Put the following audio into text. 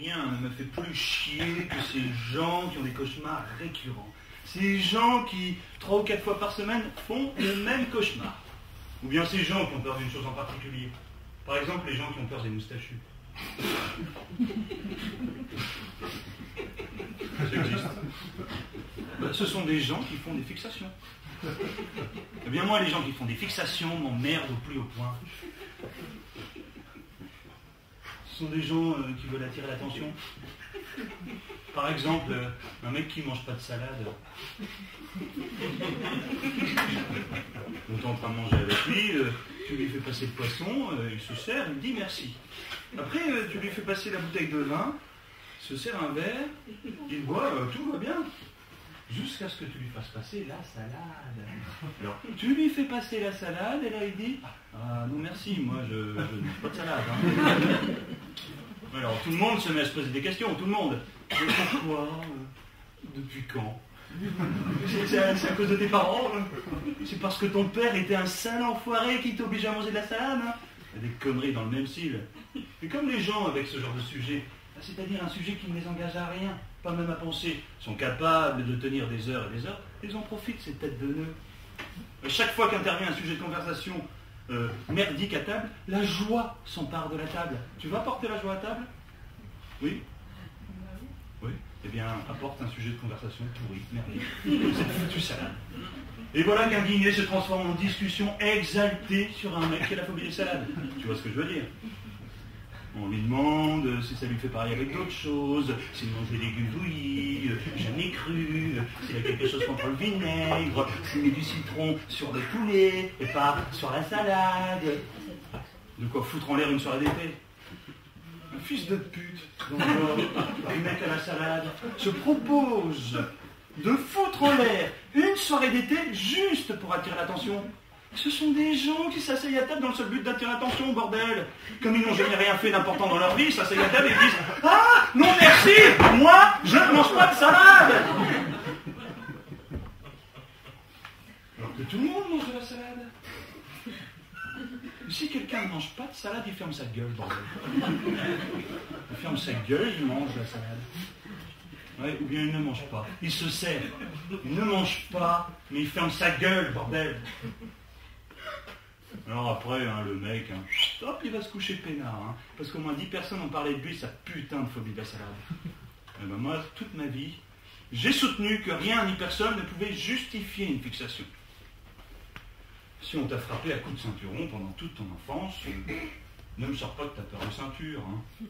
rien ne me fait plus chier que ces gens qui ont des cauchemars récurrents. Ces gens qui, 3 ou 4 fois par semaine, font le même cauchemar. Ou bien ces gens qui ont peur d'une chose en particulier. Par exemple, les gens qui ont peur des moustachus. Ça existe. Ce sont des gens qui font des fixations. Eh bien moi, les gens qui font des fixations m'emmerdent au plus haut point. Ce sont des gens qui veulent attirer l'attention. Par exemple, un mec qui ne mange pas de salade. On est en train de manger avec lui, tu lui fais passer le poisson, il se sert, il dit merci. Après, tu lui fais passer la bouteille de vin, il se sert un verre, il boit, tout va bien. Jusqu'à ce que tu lui fasses passer la salade. Alors, tu lui fais passer la salade, et là il dit ah non merci, moi je ne mange pas de salade. Hein. Alors tout le monde se met à se poser des questions, tout le monde. Pourquoi depuis quand c'est à cause de tes parents. C'est parce que ton père était un sale enfoiré qui t'oblige à manger de la salade. Hein. Il y a des conneries dans le même style. Et comme les gens avec ce genre de sujet, c'est-à-dire un sujet qui ne les engage à rien, pas même à penser, sont capables de tenir des heures et des heures, ils en profitent, ces têtes de nœuds. Chaque fois qu'intervient un sujet de conversation merdique à table, la joie s'empare de la table. Tu vas apporter la joie à table? Oui? Oui? Eh bien, apporte un sujet de conversation pourri, merdique. C'est foutu salade. Et voilà qu'un dîner se transforme en discussion exaltée sur un mec qui a la phobie des salades. Tu vois ce que je veux dire? On lui demande si ça lui fait pareil avec d'autres choses, s'il mange des légumes bouillis, jamais cru, s'il a quelque chose contre le vinaigre, s'il met du citron sur le poulet et pas sur la salade. De quoi foutre en l'air une soirée d'été. Un fils de pute, donc un mec à la salade, se propose de foutre en l'air une soirée d'été juste pour attirer l'attention. Ce sont des gens qui s'asseyent à table dans le seul but d'attirer l'attention, bordel. Comme ils n'ont jamais rien fait d'important dans leur vie, ils s'asseyent à table et disent « Ah, non merci, moi, je ne mange pas de salade !» Alors que tout le monde mange de la salade. Si quelqu'un ne mange pas de salade, il ferme sa gueule, bordel. Il ferme sa gueule, il mange la salade. Ouais, ou bien il ne mange pas. Il se sert. Il ne mange pas, mais il ferme sa gueule, bordel. Alors après, hein, le mec, hein, hop, il va se coucher peinard. Hein, parce qu'au moins 10 personnes ont parlé de lui, sa putain de phobie de la salade. Et ben moi, toute ma vie, j'ai soutenu que rien ni personne ne pouvait justifier une fixation. Si on t'a frappé à coups de ceinturon pendant toute ton enfance, ne me sors pas de ta peur de ceinture. Hein.